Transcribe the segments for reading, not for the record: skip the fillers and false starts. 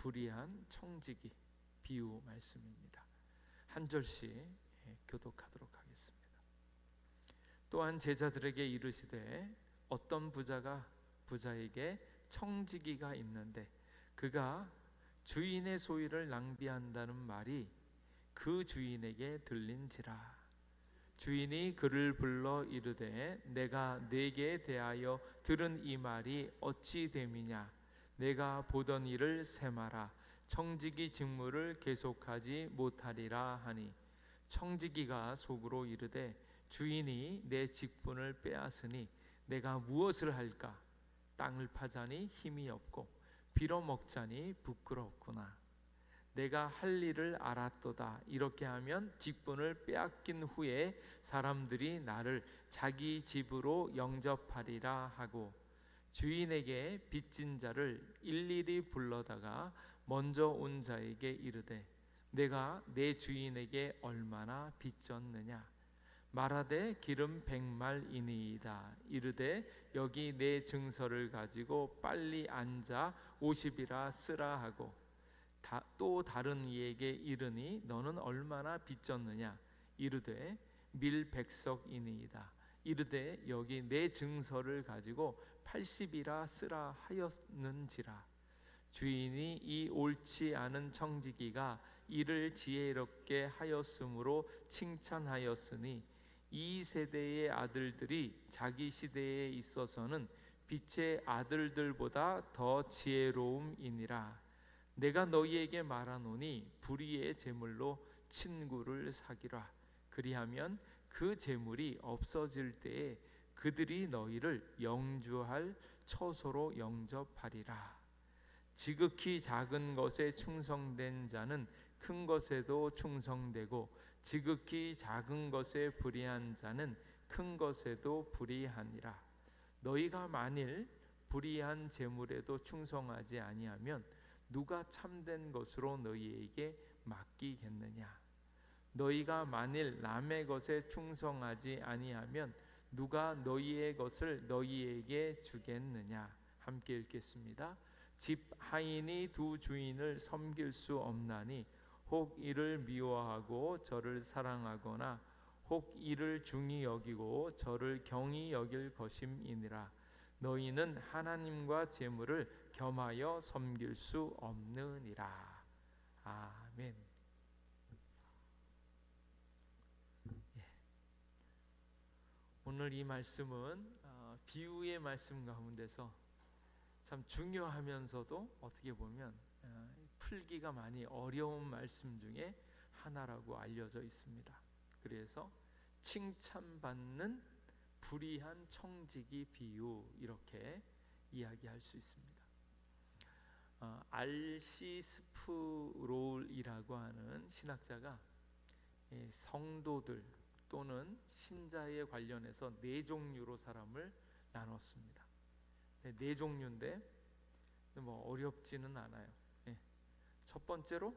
불의한 청지기 비유 말씀입니다. 한 절씩 교독하도록 하겠습니다. 또한 제자들에게 이르시되 어떤 부자에게 청지기가 있는데 그가 주인의 소유를 낭비한다는 말이 그 주인에게 들린지라. 주인이 그를 불러 이르되 내가 네게 대하여 들은 이 말이 어찌 됨이냐. 내가 보던 일을 세마라. 청지기 직무를 계속하지 못하리라 하니 청지기가 속으로 이르되 주인이 내 직분을 빼앗으니 내가 무엇을 할까. 땅을 파자니 힘이 없고 빌어먹자니 부끄럽구나. 내가 할 일을 알았도다. 이렇게 하면 직분을 빼앗긴 후에 사람들이 나를 자기 집으로 영접하리라 하고 주인에게 빚진 자를 일일이 불러다가 먼저 온 자에게 이르되 내가 내 주인에게 얼마나 빚졌느냐. 말하되 기름 100말이니이다. 이르되 여기 내 증서를 가지고 빨리 앉아 50이라 쓰라 하고 또 다른 이에게 이르니 너는 얼마나 빚졌느냐. 이르되 밀 100석이니이다. 이르되 여기 내 증서를 가지고 80이라 쓰라 하였는지라. 주인이 이 옳지 않은 청지기가 이를 지혜롭게 하였으므로 칭찬하였으니 이 세대의 아들들이 자기 시대에 있어서는 빛의 아들들보다 더 지혜로움이니라. 내가 너희에게 말하노니 불의의 제물로 친구를 사기라. 그리하면 그 제물이 없어질 때에 그들이 너희를 영주할 처소로 영접하리라. 지극히 작은 것에 충성된 자는 큰 것에도 충성되고 지극히 작은 것에 불의한 자는 큰 것에도 불의하니라. 너희가 만일 불의한 제물에도 충성하지 아니하면 누가 참된 것으로 너희에게 맡기겠느냐. 너희가 만일 남의 것에 충성하지 아니하면 누가 너희의 것을 너희에게 주겠느냐. 함께 읽겠습니다. 집 하인이 두 주인을 섬길 수 없나니 혹 이를 미워하고 저를 사랑하거나 혹 이를 중히 여기고 저를 경히 여길 것임이니라. 너희는 하나님과 재물을 겸하여 섬길 수 없느니라. 아멘. 오늘 이 말씀은 비유의 말씀 가운데서 참 중요하면서도 어떻게 보면 풀기가 많이 어려운 말씀 중에 하나라고 알려져 있습니다. 그래서 칭찬받는 불의한 청지기 비유 이렇게 이야기할 수 있습니다. R.C. 스프롤이라고 하는 신학자가 성도들 또는 신자에 관련해서 네 종류로 사람을 나눴습니다. 네 종류인데 뭐 어렵지는 않아요. 첫 번째로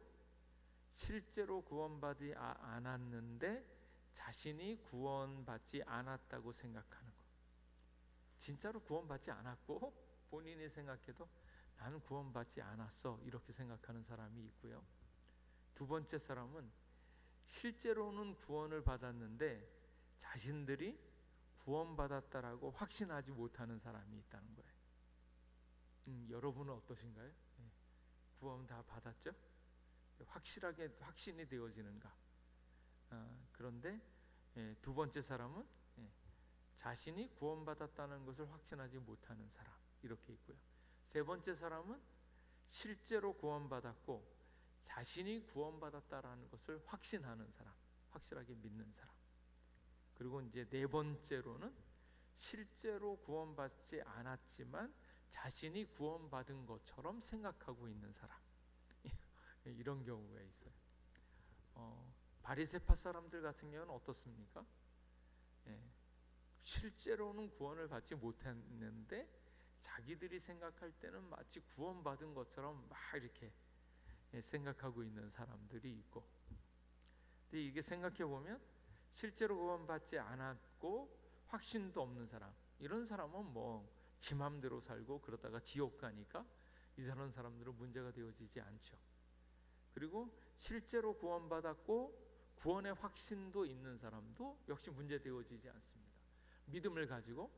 실제로 구원받지 않았는데 자신이 구원받지 않았다고 생각하는 것. 진짜로 구원받지 않았고 본인이 생각해도 나는 구원받지 않았어 이렇게 생각하는 사람이 있고요. 두 번째 사람은 실제로는 구원을 받았는데 자신들이 구원받았다라고 확신하지 못하는 사람이 있다는 거예요. 여러분은 어떠신가요? 구원 다 받았죠? 확실하게 확신이 되어지는가? 그런데 두 번째 사람은 자신이 구원받았다는 것을 확신하지 못하는 사람 이렇게 있고요. 세 번째 사람은 실제로 구원받았고 자신이 구원받았다라는 것을 확신하는 사람, 확실하게 믿는 사람. 그리고 이제 네 번째로는 실제로 구원받지 않았지만 자신이 구원받은 것처럼 생각하고 있는 사람. 이런 경우가 있어요. 바리새파 사람들 같은 경우는 어떻습니까? 실제로는 구원을 받지 못했는데 자기들이 생각할 때는 마치 구원받은 것처럼 막 이렇게 생각하고 있는 사람들이 있고, 근데 이게 생각해 보면 실제로 구원받지 않았고 확신도 없는 사람, 이런 사람은 뭐 지 맘대로 살고 그러다가 지옥 가니까 저런 사람들은 문제가 되어지지 않죠. 그리고 실제로 구원받았고 구원의 확신도 있는 사람도 역시 문제되어지지 않습니다. 믿음을 가지고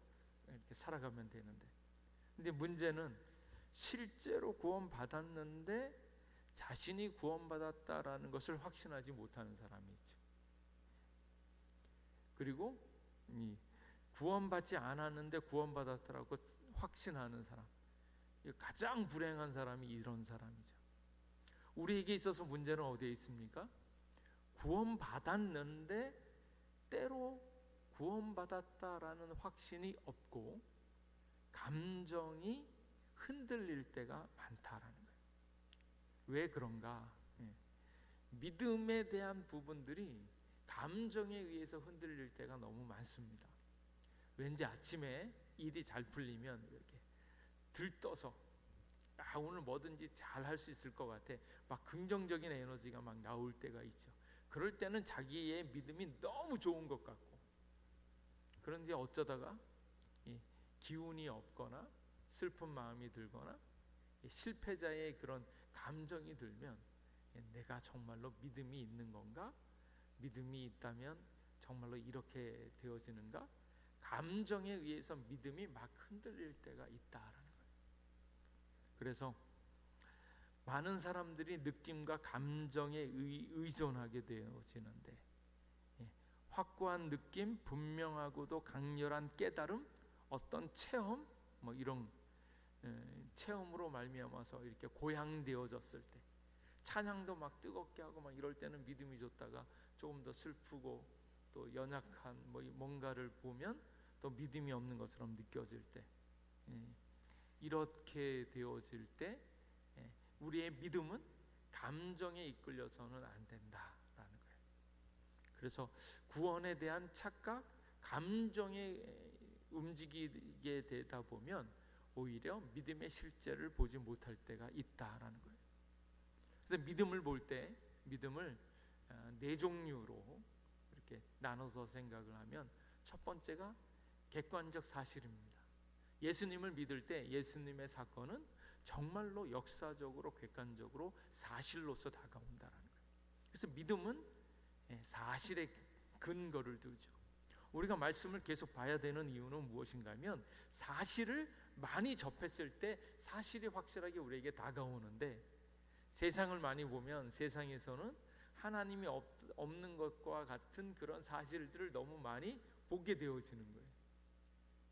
이렇게 살아가면 되는데, 근데 문제는 실제로 구원받았는데 자신이 구원받았다라는 것을 확신하지 못하는 사람이 있죠. 그리고 구원받지 않았는데 구원받았다라고 확신하는 사람, 가장 불행한 사람이 이런 사람이죠. 우리에게 있어서 문제는 어디에 있습니까? 구원받았는데 때로 구원받았다라는 확신이 없고 감정이 흔들릴 때가 많다라는 거예요. 왜 그런가? 믿음에 대한 부분들이 감정에 의해서 흔들릴 때가 너무 많습니다. 왠지 아침에 일이 잘 풀리면 이렇게 들떠서 오늘 뭐든지 잘 할 수 있을 것 같아, 막 긍정적인 에너지가 막 나올 때가 있죠. 그럴 때는 자기의 믿음이 너무 좋은 것 같고, 그런데 어쩌다가 기운이 없거나 슬픈 마음이 들거나 실패자의 그런 감정이 들면 내가 정말로 믿음이 있는 건가? 믿음이 있다면 정말로 이렇게 되어지는가? 감정에 의해서 믿음이 막 흔들릴 때가 있다라는 거예요. 그래서 많은 사람들이 느낌과 감정에 의존하게 되어지는데, 확고한 느낌, 분명하고도 강렬한 깨달음, 어떤 체험, 뭐 이런 체험으로 말미암아서 이렇게 고양되어졌을 때, 찬양도 막 뜨겁게 하고 막 이럴 때는 믿음이 좋다가 조금 더 슬프고 또 연약한 뭔가를 보면 또 믿음이 없는 것처럼 느껴질 때, 이렇게 되어질 때 우리의 믿음은 감정에 이끌려서는 안 된다라는 거예요. 그래서 구원에 대한 착각, 감정에 움직이게 되다 보면 오히려 믿음의 실제를 보지 못할 때가 있다라는 거예요. 그래서 믿음을 볼 때 믿음을 네 종류로 이렇게 나눠서 생각을 하면, 첫 번째가 객관적 사실입니다. 예수님을 믿을 때 예수님의 사건은 정말로 역사적으로 객관적으로 사실로서 다가온다라는 거예요. 그래서 믿음은 사실에 근거를 두죠. 우리가 말씀을 계속 봐야 되는 이유는 무엇인가 하면, 사실을 많이 접했을 때 사실이 확실하게 우리에게 다가오는데, 세상을 많이 보면 세상에서는 하나님이 없는 것과 같은 그런 사실들을 너무 많이 보게 되어지는 거예요.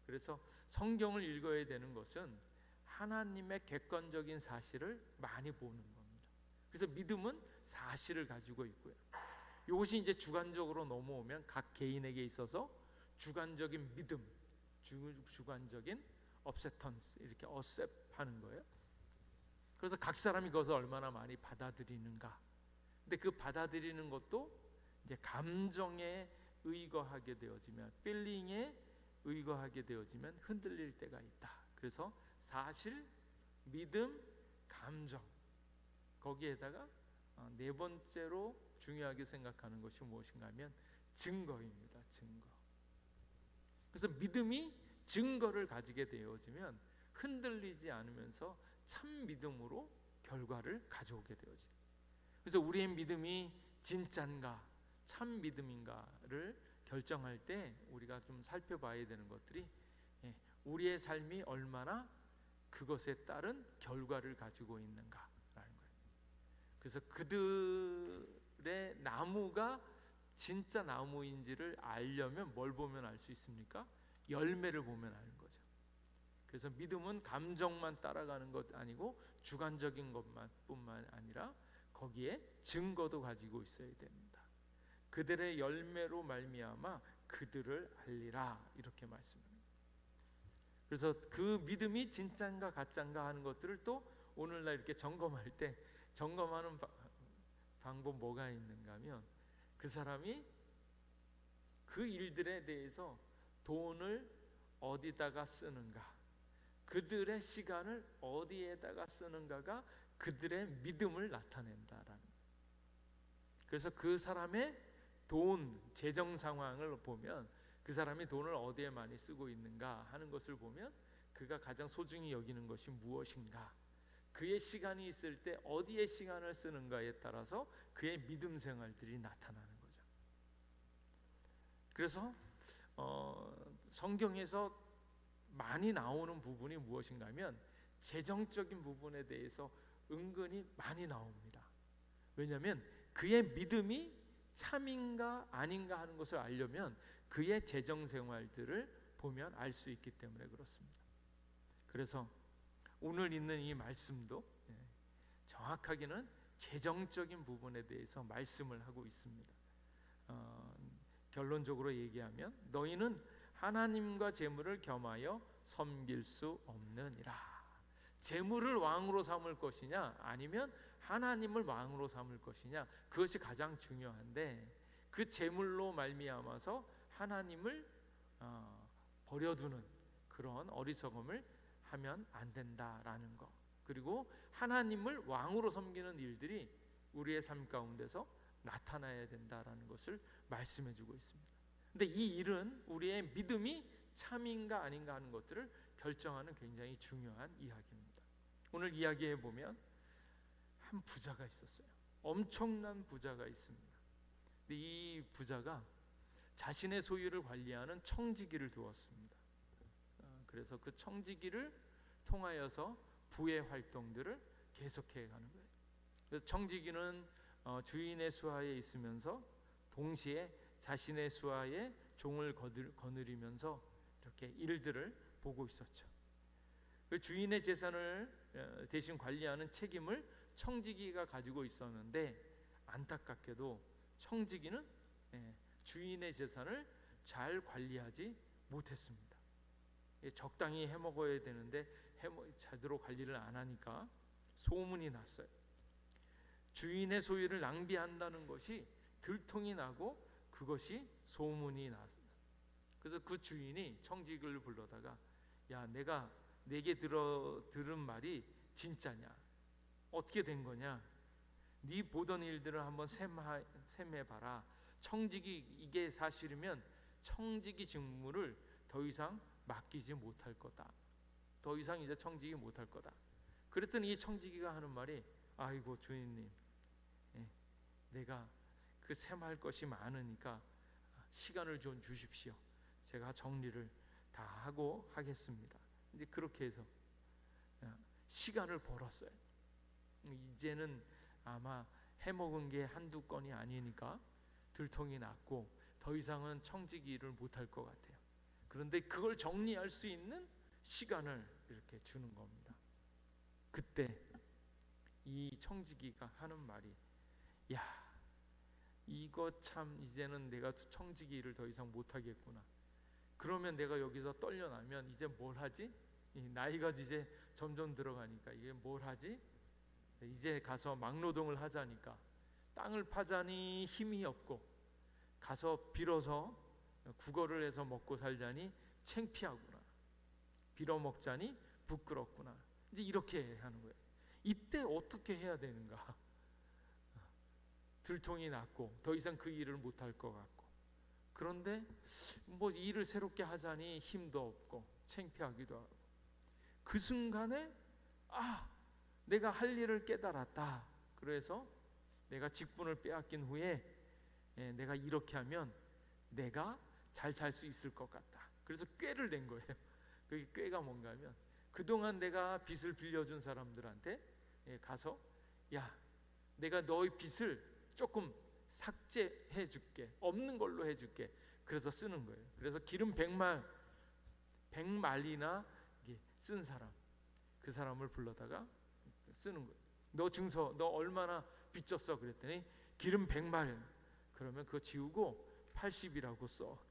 그래서 성경을 읽어야 되는 것은 하나님의 객관적인 사실을 많이 보는 겁니다. 그래서 믿음은 사실을 가지고 있고요. 이것이 이제 주관적으로 넘어오면 각 개인에게 있어서 주관적인 믿음, 주관적인 업세턴스, 이렇게 어셉하는 거예요. 그래서 각 사람이 그것을 얼마나 많이 받아들이는가. 근데 그 받아들이는 것도 이제 감정에 의거하게 되어지면, 필링에 의거하게 되어지면 흔들릴 때가 있다. 그래서 사실, 믿음, 감정, 거기에다가 네 번째로 중요하게 생각하는 것이 무엇인가 하면 증거입니다. 증거. 그래서 믿음이 증거를 가지게 되어지면 흔들리지 않으면서 참 믿음으로 결과를 가져오게 되어지. 그래서 우리의 믿음이 진짜인가 참 믿음인가를 결정할 때 우리가 좀 살펴봐야 되는 것들이, 우리의 삶이 얼마나 그것에 따른 결과를 가지고 있는가라는 거예요. 그래서 그들의 나무가 진짜 나무인지를 알려면 뭘 보면 알 수 있습니까? 열매를 보면 아는 거죠. 그래서 믿음은 감정만 따라가는 것 아니고 주관적인 것뿐만 아니라 거기에 증거도 가지고 있어야 됩니다. 그들의 열매로 말미암아 그들을 알리라, 이렇게 말씀합니다. 그래서 그 믿음이 진짜인가 가짜인가 하는 것들을 또 오늘날 이렇게 점검할 때 점검하는 방법 뭐가 있는가 하면, 그 사람이 그 일들에 대해서 돈을 어디다가 쓰는가, 그들의 시간을 어디에다가 쓰는가가 그들의 믿음을 나타낸다라는 거예요. 그래서 그 사람의 돈, 재정 상황을 보면 그 사람이 돈을 어디에 많이 쓰고 있는가 하는 것을 보면 그가 가장 소중히 여기는 것이 무엇인가, 그의 시간이 있을 때 어디에 시간을 쓰는가에 따라서 그의 믿음 생활들이 나타나는 거죠. 그래서 성경에서 많이 나오는 부분이 무엇인가 하면 재정적인 부분에 대해서 은근히 많이 나옵니다. 왜냐하면 그의 믿음이 참인가 아닌가 하는 것을 알려면 그의 재정 생활들을 보면 알 수 있기 때문에 그렇습니다. 그래서 오늘 있는 이 말씀도 정확하게는 재정적인 부분에 대해서 말씀을 하고 있습니다. 결론적으로 얘기하면 너희는 하나님과 재물을 겸하여 섬길 수 없느니라. 재물을 왕으로 삼을 것이냐 아니면 하나님을 왕으로 삼을 것이냐, 그것이 가장 중요한데 그 재물로 말미암아서 하나님을 버려두는 그런 어리석음을 하면 안 된다라는 것, 그리고 하나님을 왕으로 섬기는 일들이 우리의 삶 가운데서 나타나야 된다라는 것을 말씀해 주고 있습니다. 근데 이 일은 우리의 믿음이 참인가 아닌가 하는 것들을 결정하는 굉장히 중요한 이야기입니다. 오늘 이야기에 보면 한 부자가 있었어요. 엄청난 부자가 있습니다. 근데 이 부자가 자신의 소유를 관리하는 청지기를 두었습니다. 그래서 그 청지기를 통하여서 부의 활동들을 계속해 가는 거예요. 그래서 청지기는 주인의 수하에 있으면서 동시에 자신의 수하에 종을 거느리면서 이렇게 일들을 보고 있었죠. 그 주인의 재산을 대신 관리하는 책임을 청지기가 가지고 있었는데 안타깝게도 청지기는 주인의 재산을 잘 관리하지 못했습니다. 적당히 해먹어야 되는데 제대로 관리를 안 하니까 소문이 났어요. 주인의 소유를 낭비한다는 것이 들통이 나고 그것이 소문이 났어요. 그래서 그 주인이 청지기를 불러다가 야, 내가 내게 들은 말이 진짜냐? 어떻게 된 거냐? 네 보던 일들을 한번 셈해봐라. 청지기 이게 사실이면 청지기 직무를 더 이상 맡기지 못할 거다. 더 이상 이제 청지기 못할 거다. 그랬더니 이 청지기가 하는 말이 아이고 주인님, 내가 그 셈할 것이 많으니까 시간을 좀 주십시오. 제가 정리를 다 하고 하겠습니다. 이제 그렇게 해서 시간을 벌었어요. 이제는 아마 해먹은 게 한두 건이 아니니까 들통이 났고 더 이상은 청지기 일을 못할 것 같아요. 그런데 그걸 정리할 수 있는 시간을 이렇게 주는 겁니다. 그때 이 청지기가 하는 말이 야, 이거 참 이제는 내가 청지기 일을 더 이상 못하겠구나. 그러면 내가 여기서 떨려나면 이제 뭘 하지? 나이가 이제 점점 들어가니까 이게 뭘 하지? 이제 가서 막노동을 하자니까 땅을 파자니 힘이 없고 가서 빌어서 구걸을 해서 먹고 살자니 창피하구나. 빌어먹자니 부끄럽구나. 이제 이렇게 하는 거예요. 이때 어떻게 해야 되는가? 들통이 났고 더 이상 그 일을 못할 것 같고, 그런데 뭐 일을 새롭게 하자니 힘도 없고 창피하기도 하고, 그 순간에 내가 할 일을 깨달았다. 그래서 내가 직분을 빼앗긴 후에 내가 이렇게 하면 내가 잘 살 수 있을 것 같다. 그래서 꾀를 낸 거예요. 그 꾀가 뭔가 하면 그동안 내가 빚을 빌려준 사람들한테 가서 야, 내가 너의 빚을 조금 삭제해 줄게. 없는 걸로 해 줄게. 그래서 쓰는 거예요. 그래서 기름 100말이나 쓴 사람, 그 사람을 불러다가 쓰는 거예요. 너 증서, 너 얼마나 빚졌어? 그랬더니 기름 100말. 그러면 그거 지우고 80이라고 써.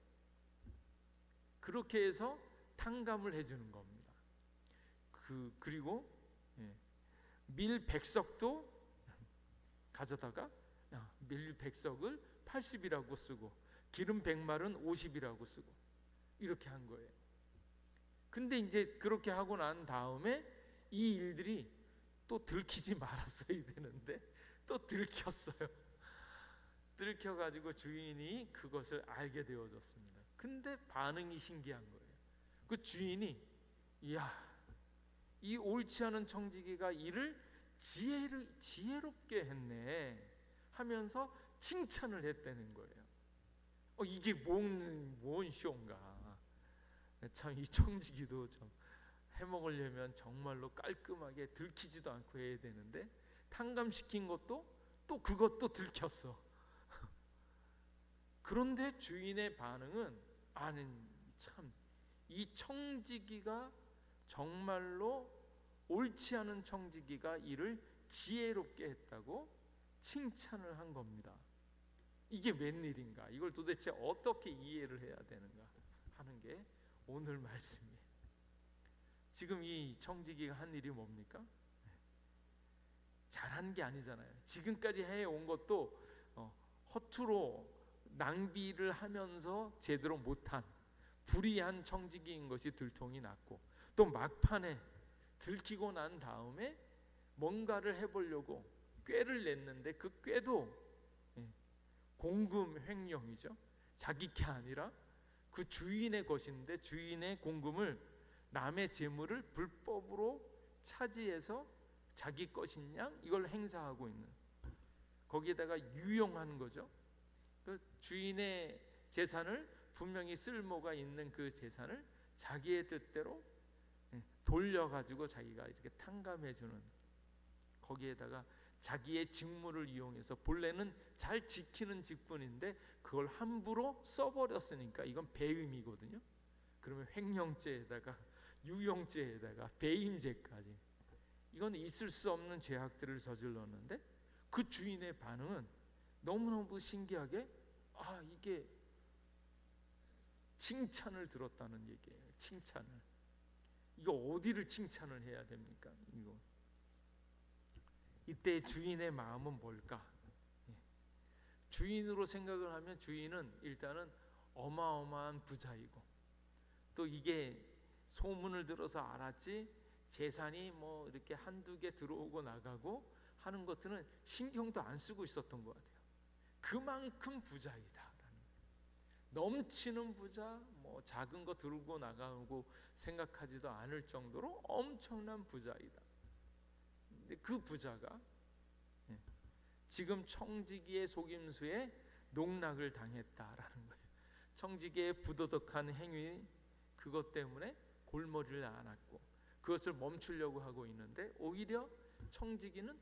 그렇게 해서 탕감을 해주는 겁니다. 그리고 밀 100석도 가져다가 밀 100석을 80이라고 쓰고 기름 100말은 50이라고 쓰고 이렇게 한 거예요. 근데 이제 그렇게 하고 난 다음에 이 일들이 또 들키지 말았어야 되는데 또 들켰어요. 들켜가지고 주인이 그것을 알게 되어졌습니다. 근데 반응이 신기한 거예요. 그 주인이 야, 이 옳지 않은 청지기가 이를 지혜롭게 했네 하면서 칭찬을 했다는 거예요. 이게 뭔 쇼인가. 참 이 청지기도 좀 해먹으려면 정말로 깔끔하게 들키지도 않고 해야 되는데 탕감시킨 것도 또 그것도 들켰어. 그런데 주인의 반응은 참 이 청지기가 정말로 옳지 않은 청지기가 이를 지혜롭게 했다고 칭찬을 한 겁니다. 이게 웬일인가? 이걸 도대체 어떻게 이해를 해야 되는가 하는 게 오늘 말씀이에요. 지금 이 청지기가 한 일이 뭡니까? 잘한 게 아니잖아요. 지금까지 해온 것도 허투루 낭비를 하면서 제대로 못한 불의한 청지기인 것이 들통이 났고, 또 막판에 들키고 난 다음에 뭔가를 해보려고 꾀를 냈는데 그 꾀도 공금 횡령이죠. 자기 게 아니라 그 주인의 것인데 주인의 공금을, 남의 재물을 불법으로 차지해서 자기 것인 양 이걸 행사하고 있는, 거기에다가 유용하는 거죠. 그 주인의 재산을, 분명히 쓸모가 있는 그 재산을 자기의 뜻대로 돌려가지고 자기가 이렇게 탕감해주는, 거기에다가 자기의 직무를 이용해서 본래는 잘 지키는 직분인데 그걸 함부로 써버렸으니까 이건 배임이거든요. 그러면 횡령죄에다가 유용죄에다가 배임죄까지, 이건 있을 수 없는 죄악들을 저질렀는데 그 주인의 반응은 너무너무 신기하게 이게 칭찬을 들었다는 얘기예요. 칭찬을. 이거 어디를 칭찬을 해야 됩니까? 이거. 이때 주인의 마음은 뭘까? 주인으로 생각을 하면 주인은 일단은 어마어마한 부자이고, 또 이게 소문을 들어서 알았지 재산이 뭐 이렇게 한두 개 들어오고 나가고 하는 것들은 신경도 안 쓰고 있었던 것 같아요. 그만큼 부자이다. 넘치는 부자, 뭐 작은 거 들고 나가고 생각하지도 않을 정도로 엄청난 부자이다. 근데 그 부자가 지금 청지기의 속임수에 농락을 당했다라는 거예요. 청지기의 부도덕한 행위, 그것 때문에 골머리를 앓았고 그것을 멈추려고 하고 있는데, 오히려 청지기는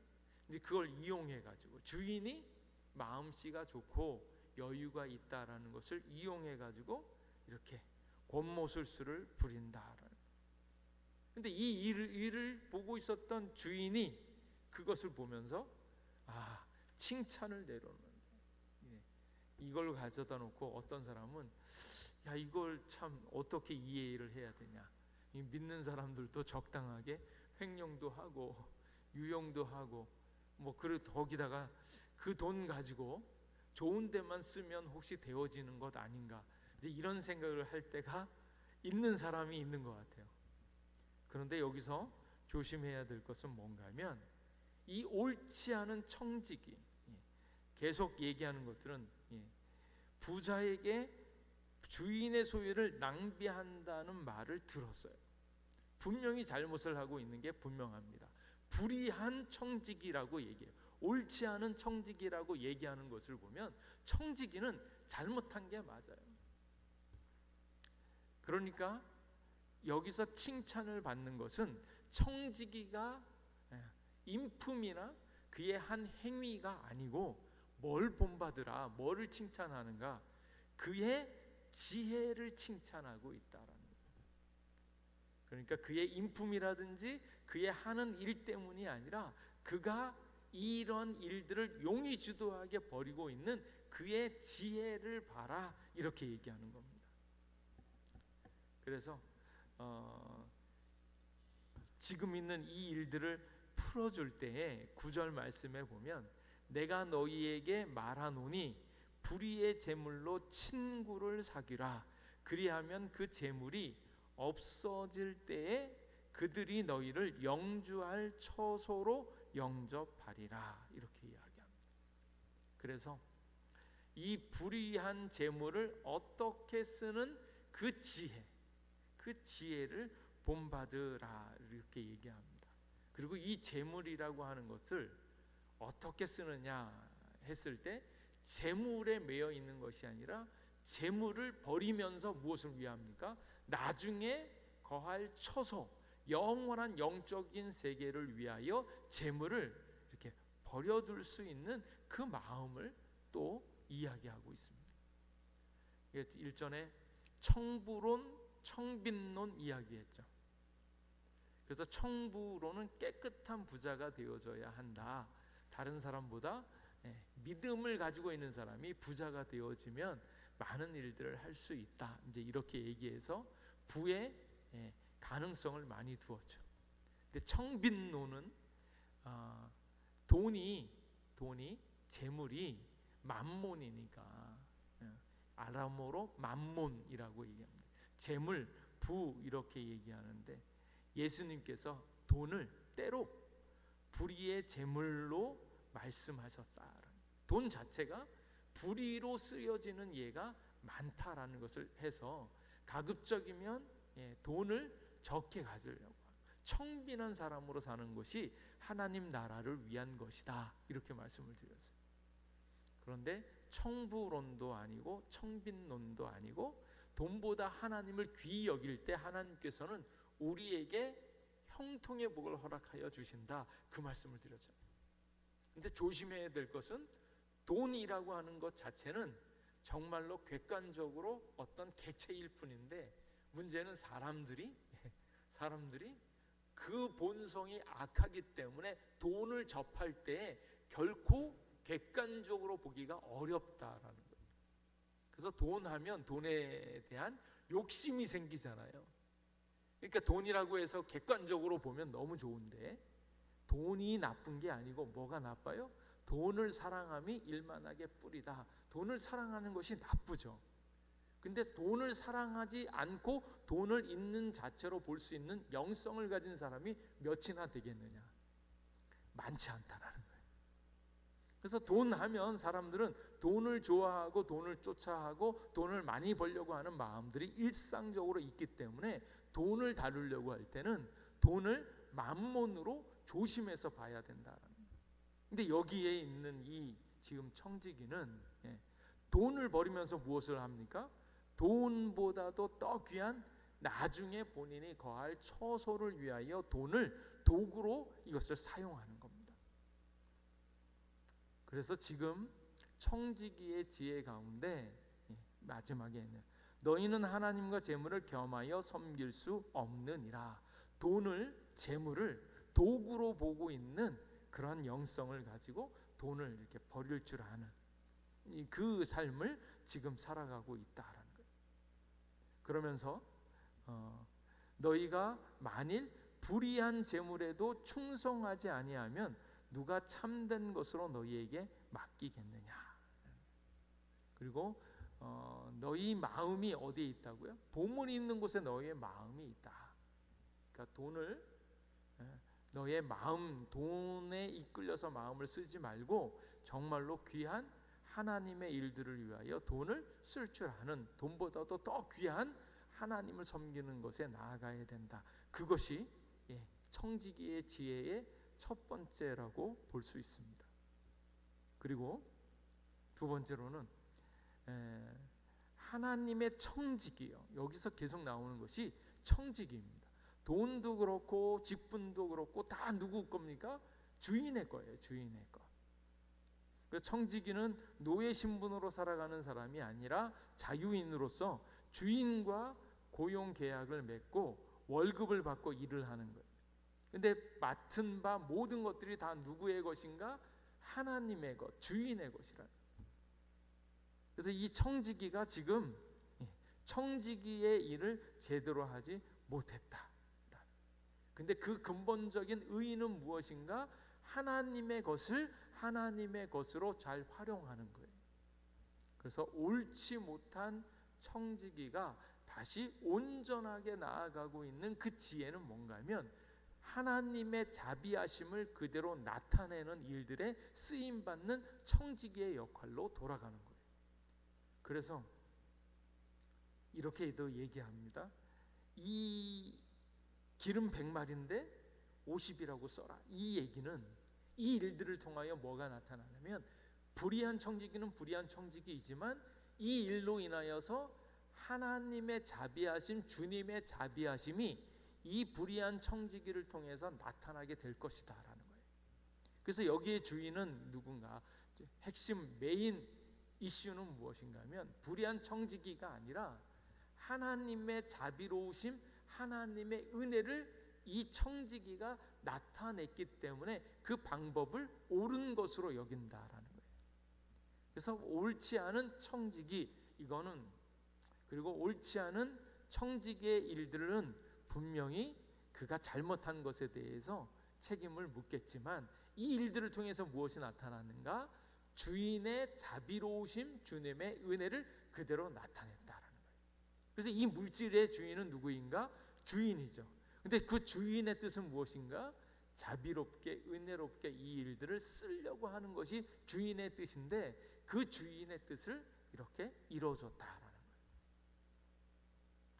이제 그걸 이용해 가지고, 주인이 마음씨가 좋고 여유가 있다라는 것을 이용해 가지고 이렇게 권모술수를 부린다라는. 근데 이 일을 보고 있었던 주인이 그것을 보면서 칭찬을 내려놓는다. 이걸 가져다 놓고 어떤 사람은 이걸 참 어떻게 이해를 해야 되냐, 믿는 사람들도 적당하게 횡령도 하고 유용도 하고 뭐 그리고 거기다가 그 돈 가지고 좋은 데만 쓰면 혹시 되어지는 것 아닌가, 이제 이런 생각을 할 때가 있는 사람이 있는 것 같아요. 그런데 여기서 조심해야 될 것은 뭔가 하면, 이 옳지 않은 청지기, 계속 얘기하는 것들은 부자에게 주인의 소유를 낭비한다는 말을 들었어요. 분명히 잘못을 하고 있는 게 분명합니다. 불의한 청지기라고 얘기해요. 옳지 않은 청지기라고 얘기하는 것을 보면 청지기는 잘못한 게 맞아요. 그러니까 여기서 칭찬을 받는 것은 청지기가 인품이나 그의 한 행위가 아니고, 뭘 본받으라, 뭐를 칭찬하는가, 그의 지혜를 칭찬하고 있다라는 거예요. 그러니까 그의 인품이라든지 그의 하는 일 때문이 아니라 그가 이런 일들을 용의 주도하게 벌이고 있는 그의 지혜를 봐라, 이렇게 얘기하는 겁니다. 그래서 지금 있는 이 일들을 풀어줄 때에 9절 말씀에 보면, 내가 너희에게 말하노니 불의의 재물로 친구를 사귀라. 그리하면 그 재물이 없어질 때에 그들이 너희를 영주할 처소로 영접하리라. 이렇게 이야기합니다. 그래서 이 불의한 재물을 어떻게 쓰는 그 지혜를 본받으라 이렇게 얘기합니다. 그리고 이 재물이라고 하는 것을 어떻게 쓰느냐 했을 때 재물에 매여 있는 것이 아니라 재물을 버리면서 무엇을 위합니까? 나중에 거할 처소, 영원한 영적인 세계를 위하여 재물을 이렇게 버려둘 수 있는 그 마음을 또 이야기하고 있습니다. 일전에 청부론, 청빈론 이야기했죠. 그래서 청부론은 깨끗한 부자가 되어져야 한다. 다른 사람보다 믿음을 가지고 있는 사람이 부자가 되어지면 많은 일들을 할 수 있다. 이제 이렇게 얘기해서 부의 가능성을 많이 두었죠. 근데 청빈론은 돈이 재물이 만몬이니까 아람어로 만몬이라고 얘기합니다. 재물, 부 이렇게 얘기하는데 예수님께서 돈을 때로 불의의 재물로 말씀하셨다. 돈 자체가 불의로 쓰여지는 예가 많다라는 것을 해서 가급적이면 돈을 적게 가지려고 청빈한 사람으로 사는 것이 하나님 나라를 위한 것이다 이렇게 말씀을 드렸어요. 그런데 청부론도 아니고 청빈론도 아니고 돈보다 하나님을 귀히 여길 때 하나님께서는 우리에게 형통의 복을 허락하여 주신다 그 말씀을 드렸죠. 근데 조심해야 될 것은 돈이라고 하는 것 자체는 정말로 객관적으로 어떤 객체일 뿐인데 문제는 사람들이 그 본성이 악하기 때문에 돈을 접할 때 결코 객관적으로 보기가 어렵다라는 거예요. 그래서 돈하면 돈에 대한 욕심이 생기잖아요. 그러니까 돈이라고 해서 객관적으로 보면 너무 좋은데 돈이 나쁜 게 아니고 뭐가 나빠요? 돈을 사랑함이 일만하게 뿌리다. 돈을 사랑하는 것이 나쁘죠. 근데 돈을 사랑하지 않고 돈을 있는 자체로 볼 수 있는 영성을 가진 사람이 몇이나 되겠느냐? 많지 않다라는 거예요. 그래서 돈 하면 사람들은 돈을 좋아하고 돈을 쫓아하고 돈을 많이 벌려고 하는 마음들이 일상적으로 있기 때문에 돈을 다루려고 할 때는 돈을 만몬으로 조심해서 봐야 된다라는 거예요. 근데 여기에 있는 이 지금 청지기는 돈을 버리면서 무엇을 합니까? 돈보다도 더 귀한 나중에 본인이 거할 처소를 위하여 돈을 도구로 이것을 사용하는 겁니다. 그래서 지금 청지기의 지혜 가운데 마지막에는 너희는 하나님과 재물을 겸하여 섬길 수 없느니라. 돈을, 재물을 도구로 보고 있는 그런 영성을 가지고 돈을 이렇게 버릴 줄 아는 그 삶을 지금 살아가고 있다라는 거예요. 그러면서 너희가 만일 불의한 재물에도 충성하지 아니하면 누가 참된 것으로 너희에게 맡기겠느냐. 그리고 너희 마음이 어디에 있다고요? 보물이 있는 곳에 너희의 마음이 있다. 그러니까 돈을 너의 마음, 돈에 이끌려서 마음을 쓰지 말고 정말로 귀한 하나님의 일들을 위하여 돈을 쓸 줄 아는, 돈보다도 더 귀한 하나님을 섬기는 것에 나아가야 된다. 그것이 청지기의 지혜의 첫 번째라고 볼 수 있습니다. 그리고 두 번째로는 하나님의 청지기요. 여기서 계속 나오는 것이 청지기입니다. 돈도 그렇고 직분도 그렇고 다 누구 겁니까? 주인의 거예요. 주인의 거. 그래서 청지기는 노예 신분으로 살아가는 사람이 아니라 자유인으로서 주인과 고용 계약을 맺고 월급을 받고 일을 하는 거예요. 근데 맡은 바 모든 것들이 다 누구의 것인가? 하나님의 것, 주인의 것이라. 그래서 이 청지기가 지금 청지기의 일을 제대로 하지 못했다. 근데 그 근본적인 의의는 무엇인가? 하나님의 것을 하나님의 것으로 잘 활용하는 거예요. 그래서 옳지 못한 청지기가 다시 온전하게 나아가고 있는 그 지혜는 뭔가 하면 하나님의 자비하심을 그대로 나타내는 일들에 쓰임받는 청지기의 역할로 돌아가는 거예요. 그래서 이렇게도 얘기합니다. 이 기름 100마리인데 50이라고 써라. 이 얘기는 이 일들을 통하여 뭐가 나타나냐면 불의한 청지기는 불의한 청지기이지만 이 일로 인하여서 하나님의 자비하심, 주님의 자비하심이 이 불의한 청지기를 통해서 나타나게 될 것이다 라는 거예요. 그래서 여기에 주인은 누군가, 핵심 메인 이슈는 무엇인가 하면 불의한 청지기가 아니라 하나님의 자비로우심, 하나님의 은혜를 이 청지기가 나타냈기 때문에 그 방법을 옳은 것으로 여긴다라는 거예요. 그래서 옳지 않은 청지기, 이거는, 그리고 옳지 않은 청지기의 일들은 분명히 그가 잘못한 것에 대해서 책임을 묻겠지만 이 일들을 통해서 무엇이 나타나는가? 주인의 자비로우심, 주님의 은혜를 그대로 나타냈다라는 거예요. 그래서 이 물질의 주인은 누구인가? 주인이죠. 근데 그 주인의 뜻은 무엇인가? 자비롭게, 은혜롭게 이 일들을 쓰려고 하는 것이 주인의 뜻인데 그 주인의 뜻을 이렇게 이루어줬다라는 거예요.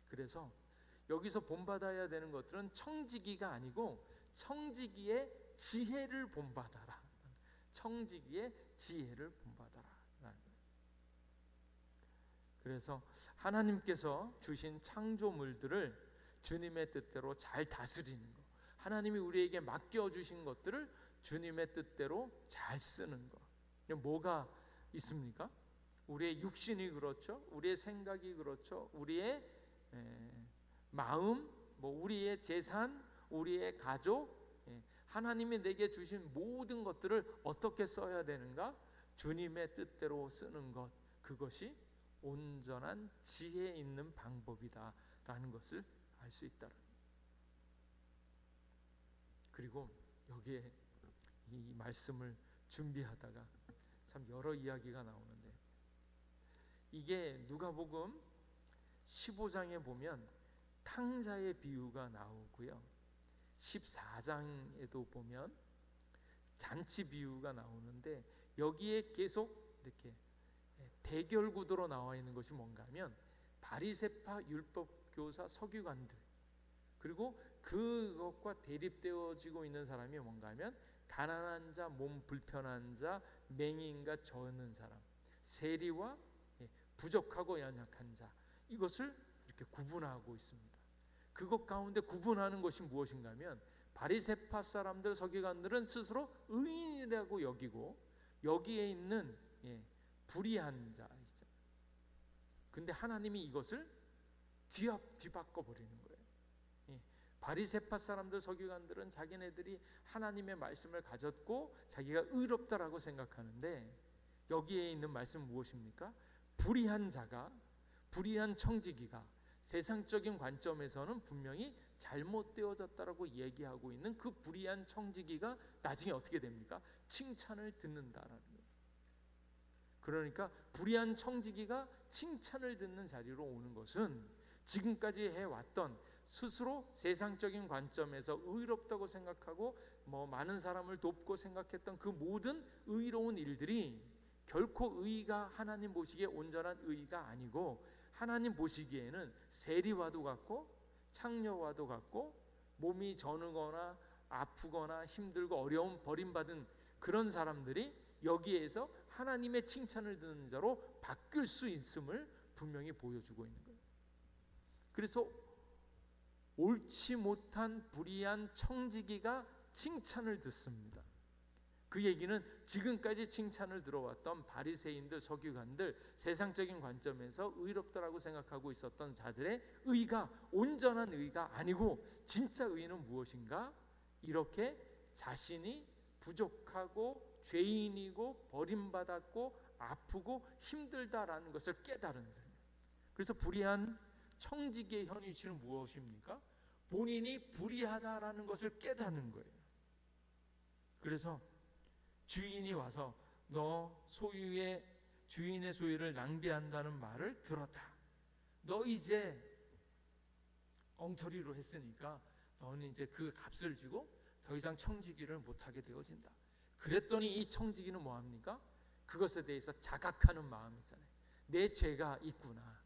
그래서 여기서 본받아야 되는 것들은 청지기가 아니고 청지기의 지혜를 본받아라. 청지기의 지혜를 본받아라. 그래서 하나님께서 주신 창조물들을 주님의 뜻대로 잘 다스리는 것, 하나님이 우리에게 맡겨주신 것들을 주님의 뜻대로 잘 쓰는 것. 뭐가 있습니까? 우리의 육신이 그렇죠, 우리의 생각이 그렇죠, 우리의 마음, 우리의 재산, 우리의 가족, 하나님이 내게 주신 모든 것들을 어떻게 써야 되는가? 주님의 뜻대로 쓰는 것, 그것이 온전한 지혜 있는 방법이다라는 것을 알 수 있다. 그리고 여기에 이 말씀을 준비하다가 참 여러 이야기가 나오는데, 이게 누가복음 15장에 보면 탕자의 비유가 나오고요, 14장에도 보면 잔치 비유가 나오는데, 여기에 계속 이렇게 대결 구도로 나와 있는 것이 뭔가 하면 바리새파, 율법교사, 서기관들, 그리고 그것과 대립되어지고 있는 사람이 뭔가 하면 가난한 자, 몸 불편한 자, 맹인과 저는 사람, 세리와 부족하고 연약한 자, 이것을 이렇게 구분하고 있습니다. 그것 가운데 구분하는 것이 무엇인가 하면 바리새파 사람들, 서기관들은 스스로 의인이라고 여기고 여기에 있는 불의한 자이죠. 근데 하나님이 이것을 뒤바꿔 버리는 거예요. 바리새파 사람들, 서기관들은 자기네들이 하나님의 말씀을 가졌고 자기가 의롭다라고 생각하는데, 여기에 있는 말씀 무엇입니까? 불의한 자가, 불의한 청지기가 세상적인 관점에서는 분명히 잘못되어졌다라고 얘기하고 있는 그 불의한 청지기가 나중에 어떻게 됩니까? 칭찬을 듣는다라는 거예요. 그러니까 불의한 청지기가 칭찬을 듣는 자리로 오는 것은 지금까지 해왔던, 스스로 세상적인 관점에서 의롭다고 생각하고 많은 사람을 돕고 생각했던 그 모든 의로운 일들이 결코 의가 하나님 보시기에 온전한 의가 아니고, 하나님 보시기에는 세리와도 같고 창녀와도 같고 몸이 저누거나 아프거나 힘들고 어려움 버림받은 그런 사람들이 여기에서 하나님의 칭찬을 듣는 자로 바뀔 수 있음을 분명히 보여주고 있는 거예요. 그래서 옳지 못한 불의한 청지기가 칭찬을 듣습니다. 그 얘기는 지금까지 칭찬을 들어왔던 바리새인들, 서기관들, 세상적인 관점에서 의롭다라고 생각하고 있었던 자들의 의가 온전한 의가 아니고, 진짜 의는 무엇인가? 이렇게 자신이 부족하고 죄인이고 버림받았고 아프고 힘들다라는 것을 깨달은 자예요. 그래서 불의한 청지기의 현실은 무엇입니까? 본인이 불의하다라는 것을 깨닫는 거예요. 그래서 주인이 와서 너 주인의 소유를 낭비한다는 말을 들었다. 너 이제 엉터리로 했으니까 너는 이제 그 값을 주고 더 이상 청지기를 못하게 되어진다. 그랬더니 이 청지기는 뭐합니까? 그것에 대해서 자각하는 마음이잖아요. 내 죄가 있구나.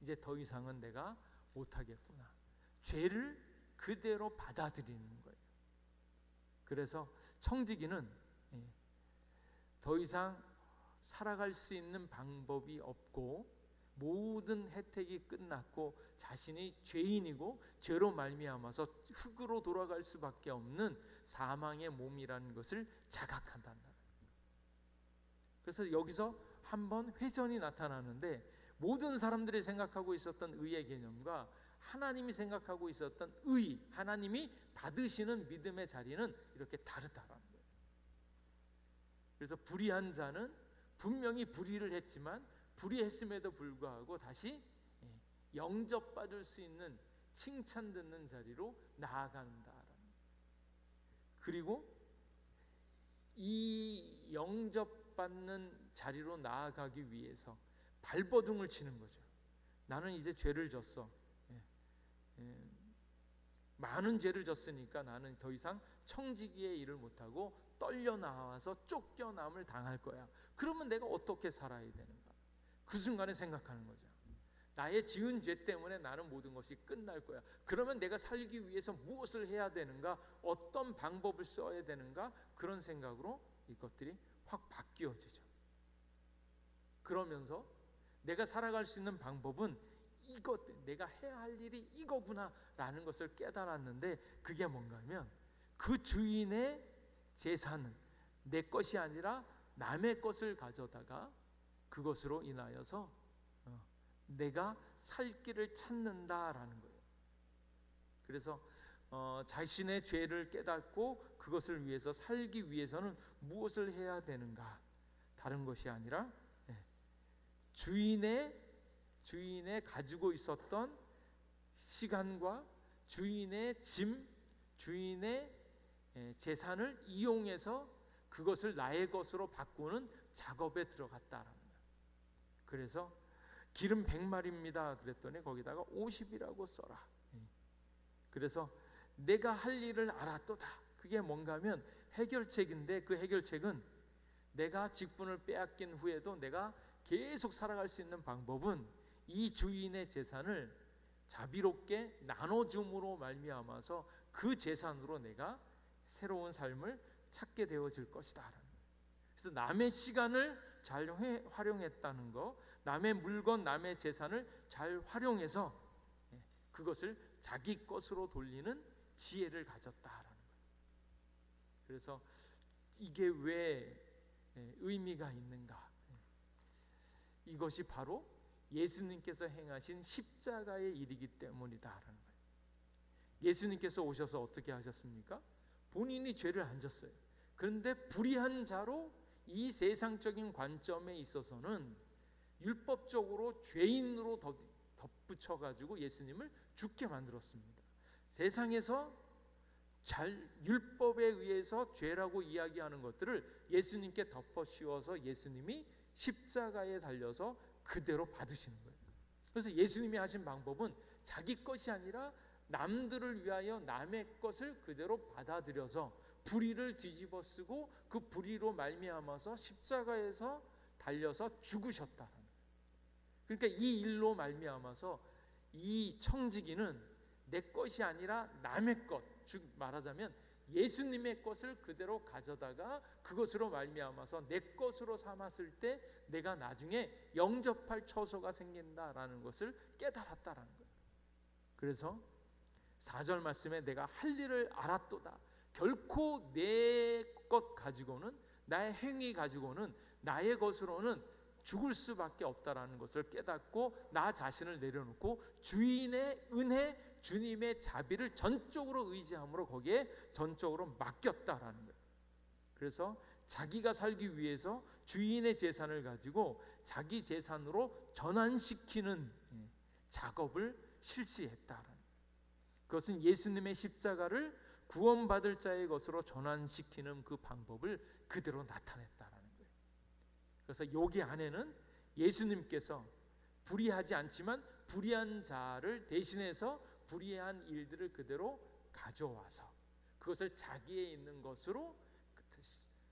이제 더 이상은 내가 못하겠구나. 죄를 그대로 받아들이는 거예요. 그래서 청지기는 더 이상 살아갈 수 있는 방법이 없고 모든 혜택이 끝났고 자신이 죄인이고 죄로 말미암아서 흙으로 돌아갈 수밖에 없는 사망의 몸이라는 것을 자각한다는 거예요. 그래서 여기서 한번 회전이 나타나는데 모든 사람들이 생각하고 있었던 의의 개념과 하나님이 생각하고 있었던 의, 하나님이 받으시는 믿음의 자리는 이렇게 다르다라는 거예요. 그래서 불의한 자는 분명히 불의를 했지만 불의했음에도 불구하고 다시 영접받을 수 있는 칭찬 듣는 자리로 나아간다라는 거예요. 그리고 이 영접받는 자리로 나아가기 위해서 발버둥을 치는 거죠. 나는 이제 죄를 졌어. 많은 죄를 졌으니까 나는 더 이상 청지기의 일을 못하고 떨려 나와서 쫓겨남을 당할 거야. 그러면 내가 어떻게 살아야 되는가? 그 순간에 생각하는 거죠. 나의 지은 죄 때문에 나는 모든 것이 끝날 거야. 그러면 내가 살기 위해서 무엇을 해야 되는가? 어떤 방법을 써야 되는가? 그런 생각으로 이것들이 확 바뀌어지죠. 그러면서 내가 살아갈 수 있는 방법은 이것, 내가 해야 할 일이 이거구나 라는 것을 깨달았는데, 그게 뭔가 하면 그 주인의 재산은 내 것이 아니라 남의 것을 가져다가 그것으로 인하여서 내가 살 길을 찾는다라는 거예요. 그래서 자신의 죄를 깨닫고 그것을 위해서 살기 위해서는 무엇을 해야 되는가? 다른 것이 아니라 주인의 가지고 있었던 시간과 주인의 짐, 주인의 재산을 이용해서 그것을 나의 것으로 바꾸는 작업에 들어갔다라는 거예요. 그래서 기름 100마리입니다 그랬더니 거기다가 50이라고 써라. 그래서 내가 할 일을 알았도다. 그게 뭔가 하면 해결책인데, 그 해결책은 내가 직분을 빼앗긴 후에도 내가 계속 살아갈 수 있는 방법은 이 주인의 재산을 자비롭게 나눠줌으로 말미암아서 그 재산으로 내가 새로운 삶을 찾게 되어질 것이다. 그래서 남의 시간을 잘 활용했다는 거, 남의 물건, 남의 재산을 잘 활용해서 그것을 자기 것으로 돌리는 지혜를 가졌다라는 거예요. 그래서 이게 왜 의미가 있는가? 이것이 바로 예수님께서 행하신 십자가의 일이기 때문이다라는 거예요. 예수님께서 오셔서 어떻게 하셨습니까? 본인이 죄를 안 졌어요. 그런데 불의한 자로 이 세상적인 관점에 있어서는 율법적으로 죄인으로 덧붙여가지고 예수님을 죽게 만들었습니다. 세상에서 율법에 의해서 죄라고 이야기하는 것들을 예수님께 덮어씌워서 예수님이 십자가에 달려서 그대로 받으시는 거예요. 그래서 예수님이 하신 방법은 자기 것이 아니라 남들을 위하여 남의 것을 그대로 받아들여서 불의를 뒤집어 쓰고 그 불의로 말미암아서 십자가에서 달려서 죽으셨다는 거예요. 그러니까 이 일로 말미암아서 이 청지기는 내 것이 아니라 남의 것, 즉 말하자면 예수님의 것을 그대로 가져다가 그것으로 말미암아서 내 것으로 삼았을 때 내가 나중에 영접할 처소가 생긴다라는 것을 깨달았다라는 거예요. 그래서 4절 말씀에 내가 할 일을 알았도다. 결코 내 것 가지고는, 나의 행위 가지고는, 나의 것으로는 죽을 수밖에 없다라는 것을 깨닫고 나 자신을 내려놓고 주인의 은혜, 주님의 자비를 전적으로 의지함으로 거기에 전적으로 맡겼다라는 거예요. 그래서 자기가 살기 위해서 주인의 재산을 가지고 자기 재산으로 전환시키는 작업을 실시했다라는 거예요. 그것은 예수님의 십자가를 구원받을 자의 것으로 전환시키는 그 방법을 그대로 나타냈다라는 거예요. 그래서 여기 안에는 예수님께서 불의하지 않지만 불의한 자를 대신해서 불의한 일들을 그대로 가져와서 그것을 자기에 있는 것으로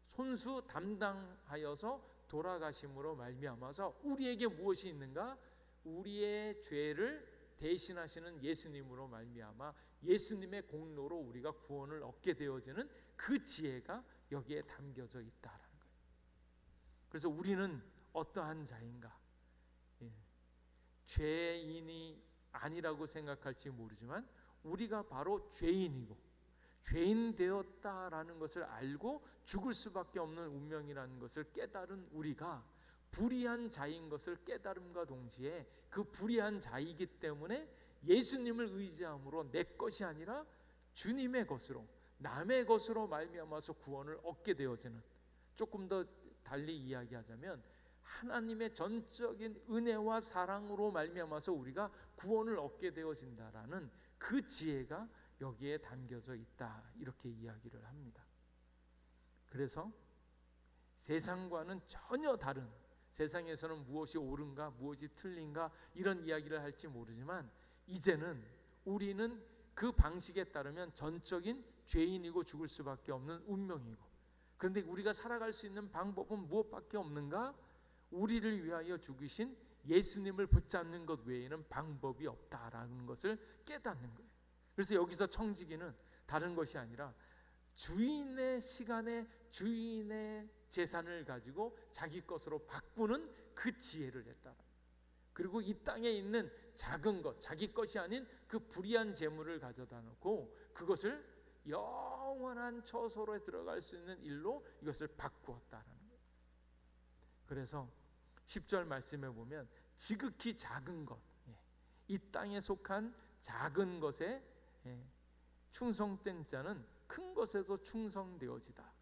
손수 담당하여서 돌아가심으로 말미암아서 우리에게 무엇이 있는가? 우리의 죄를 대신하시는 예수님으로 말미암아 예수님의 공로로 우리가 구원을 얻게 되어지는 그 지혜가 여기에 담겨져 있다라는 거예요. 그래서 우리는 어떠한 자인가? 죄인이 아니라고 생각할지 모르지만 우리가 바로 죄인이고 죄인 되었다라는 것을 알고 죽을 수밖에 없는 운명이라는 것을 깨달은 우리가 불의한 자인 것을 깨달음과 동시에 그 불의한 자이기 때문에 예수님을 의지함으로 내 것이 아니라 주님의 것으로 남의 것으로 말미암아서 구원을 얻게 되어지는, 조금 더 달리 이야기하자면 하나님의 전적인 은혜와 사랑으로 말미암아서 우리가 구원을 얻게 되어진다라는 그 지혜가 여기에 담겨져 있다, 이렇게 이야기를 합니다. 그래서 세상과는 전혀 다른, 세상에서는 무엇이 옳은가 무엇이 틀린가 이런 이야기를 할지 모르지만 이제는 우리는 그 방식에 따르면 전적인 죄인이고 죽을 수밖에 없는 운명이고, 그런데 우리가 살아갈 수 있는 방법은 무엇밖에 없는가? 우리를 위하여 죽으신 예수님을 붙잡는 것 외에는 방법이 없다라는 것을 깨닫는 거예요. 그래서 여기서 청지기는 다른 것이 아니라 주인의 시간에 주인의 재산을 가지고 자기 것으로 바꾸는 그 지혜를 했다. 그리고 이 땅에 있는 작은 것, 자기 것이 아닌 그 불의한 재물을 가져다 놓고 그것을 영원한 처소로에 들어갈 수 있는 일로 이것을 바꾸었다라는 거예요. 그래서 10절 말씀에 보면 지극히 작은 것, 이 땅에 속한 작은 것에 충성된 자는 큰 것에도 충성되어지다.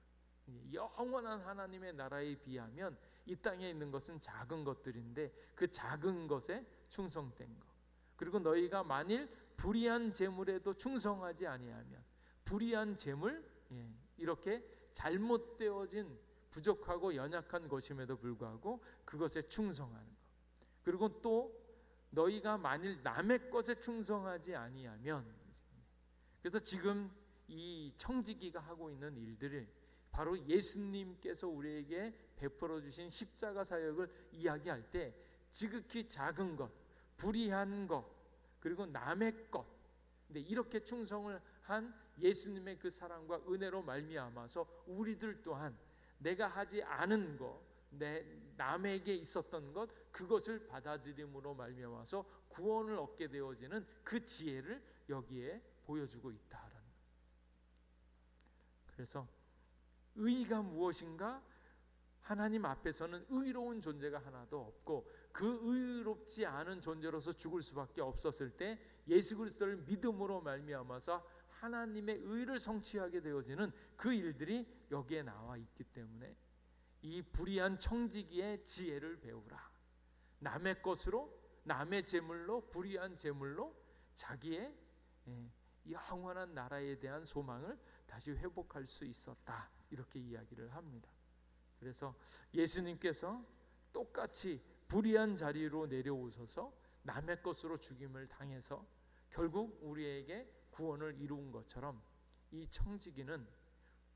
영원한 하나님의 나라에 비하면 이 땅에 있는 것은 작은 것들인데 그 작은 것에 충성된 것, 그리고 너희가 만일 불의한 재물에도 충성하지 아니하면, 불의한 재물, 이렇게 잘못되어진 부족하고 연약한 것임에도 불구하고 그것에 충성하는 것, 그리고 또 너희가 만일 남의 것에 충성하지 아니하면, 그래서 지금 이 청지기가 하고 있는 일들을 바로 예수님께서 우리에게 베풀어 주신 십자가 사역을 이야기할 때 지극히 작은 것, 불의한 것, 그리고 남의 것, 근데 이렇게 충성을 한 예수님의 그 사랑과 은혜로 말미암아서 우리들 또한 내가 하지 않은 것, 남에게 있었던 것, 그것을 받아들임으로 말미암아서 구원을 얻게 되어지는 그 지혜를 여기에 보여주고 있다라는 거예요. 그래서 의가 무엇인가? 하나님 앞에서는 의로운 존재가 하나도 없고 그 의롭지 않은 존재로서 죽을 수밖에 없었을 때 예수 그리스도를 믿음으로 말미암아서 하나님의 의를 성취하게 되어지는 그 일들이 여기에 나와 있기 때문에 이 불의한 청지기의 지혜를 배우라. 남의 것으로, 남의 재물로, 불의한 재물로 자기의 영원한 나라에 대한 소망을 다시 회복할 수 있었다, 이렇게 이야기를 합니다. 그래서 예수님께서 똑같이 불의한 자리로 내려오셔서 남의 것으로 죽임을 당해서 결국 우리에게 구원을 이루은 것처럼 이 청지기는,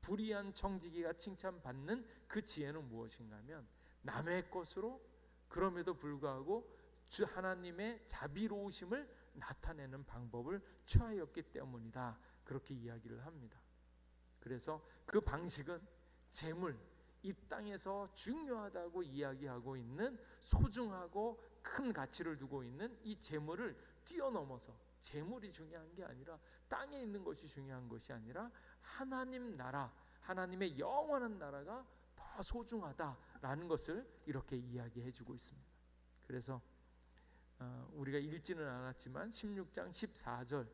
불의한 청지기가 칭찬받는 그 지혜는 무엇인가 하면 남의 것으로, 그럼에도 불구하고 주 하나님의 자비로우심을 나타내는 방법을 취하였기 때문이다, 그렇게 이야기를 합니다. 그래서 그 방식은 재물, 이 땅에서 중요하다고 이야기하고 있는 소중하고 큰 가치를 두고 있는 이 재물을 뛰어넘어서, 재물이 중요한 게 아니라, 땅에 있는 것이 중요한 것이 아니라 하나님 나라, 하나님의 영원한 나라가 더 소중하다라는 것을 이렇게 이야기해 주고 있습니다. 그래서 우리가 읽지는 않았지만 16장 14절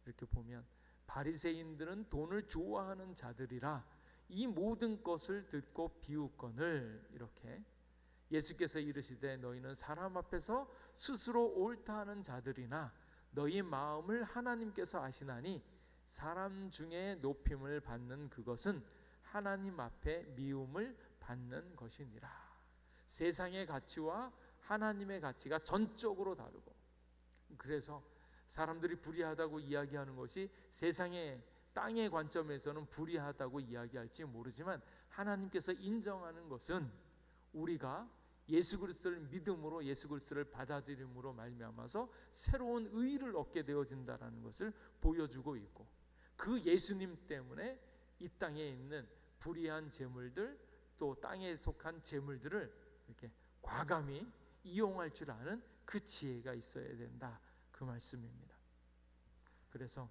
이렇게 보면 바리새인들은 돈을 좋아하는 자들이라 이 모든 것을 듣고 비웃거늘, 이렇게 예수께서 이르시되 너희는 사람 앞에서 스스로 옳다 하는 자들이나 너희 마음을 하나님께서 아시나니 사람 중에 높임을 받는 그것은 하나님 앞에 미움을 받는 것이니라. 세상의 가치와 하나님의 가치가 전적으로 다르고, 그래서 사람들이 불의하다고 이야기하는 것이 세상의 땅의 관점에서는 불의하다고 이야기할지 모르지만 하나님께서 인정하는 것은 우리가 예수 그리스도를 믿음으로 예수 그리스도를 받아들임으로 말미암아서 새로운 의의를 얻게 되어진다라는 것을 보여주고 있고, 그 예수님 때문에 이 땅에 있는 불의한 재물들, 또 땅에 속한 재물들을 이렇게 과감히 이용할 줄 아는 그 지혜가 있어야 된다, 그 말씀입니다. 그래서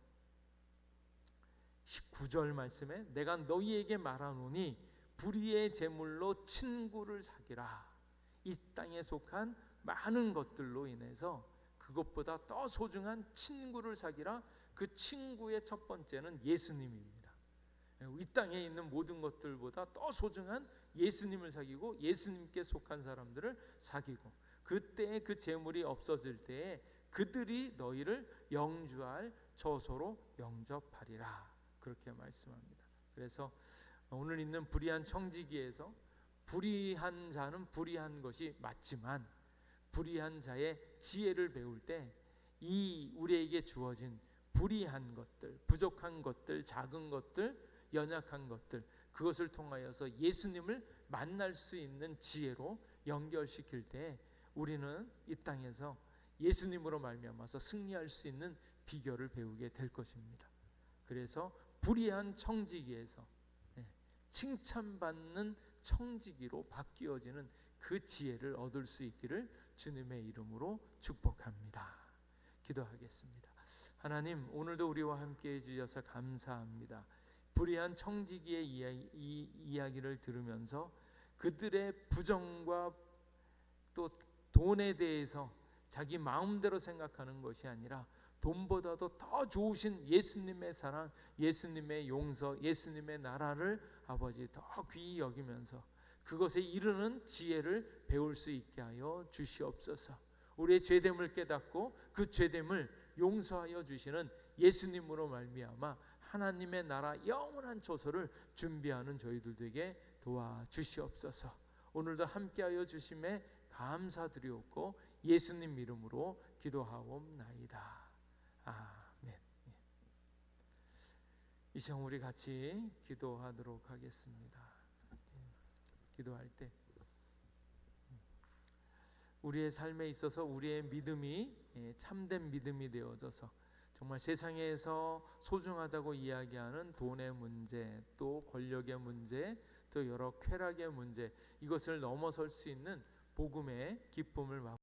19절 말씀에 내가 너희에게 말하노니 불의의 재물로 친구를 사귀라. 이 땅에 속한 많은 것들로 인해서 그것보다 더 소중한 친구를 사귀라. 그 친구의 첫 번째는 예수님입니다. 이 땅에 있는 모든 것들보다 더 소중한 예수님을 사귀고 예수님께 속한 사람들을 사귀고, 그때의 그 재물이 없어질 때에 그들이 너희를 영주할 처소로 영접하리라, 그렇게 말씀합니다. 그래서 오늘 있는 불의한 청지기에서 불의한 자는 불의한 것이 맞지만, 불의한 자의 지혜를 배울 때 이 우리에게 주어진 불의한 것들, 부족한 것들, 작은 것들, 연약한 것들, 그것을 통하여서 예수님을 만날 수 있는 지혜로 연결시킬 때 우리는 이 땅에서 예수님으로 말미암아서 승리할 수 있는 비결을 배우게 될 것입니다. 그래서 불의한 청지기에서 칭찬받는 청지기로 바뀌어지는 그 지혜를 얻을 수 있기를 주님의 이름으로 축복합니다. 기도하겠습니다. 하나님, 오늘도 우리와 함께 해주셔서 감사합니다. 불의한 청지기의 이야기를 들으면서 그들의 부정과 또 돈에 대해서 자기 마음대로 생각하는 것이 아니라 돈보다도 더 좋으신 예수님의 사랑, 예수님의 용서, 예수님의 나라를 아버지 더 귀히 여기면서 그것에 이르는 지혜를 배울 수 있게 하여 주시옵소서. 우리의 죄됨을 깨닫고 그 죄됨을 용서하여 주시는 예수님으로 말미암아 하나님의 나라 영원한 처소를 준비하는 저희들 되게 도와주시옵소서. 오늘도 함께하여 주심에 감사드리옵고 예수님 이름으로 기도하옵나이다. 아멘. 이 시간 우리 같이 기도하도록 하겠습니다. 기도할 때 우리의 삶에 있어서 우리의 믿음이 참된 믿음이 되어져서 정말 세상에서 소중하다고 이야기하는 돈의 문제, 또 권력의 문제, 또 여러 쾌락의 문제, 이것을 넘어설 수 있는 복음의 기쁨을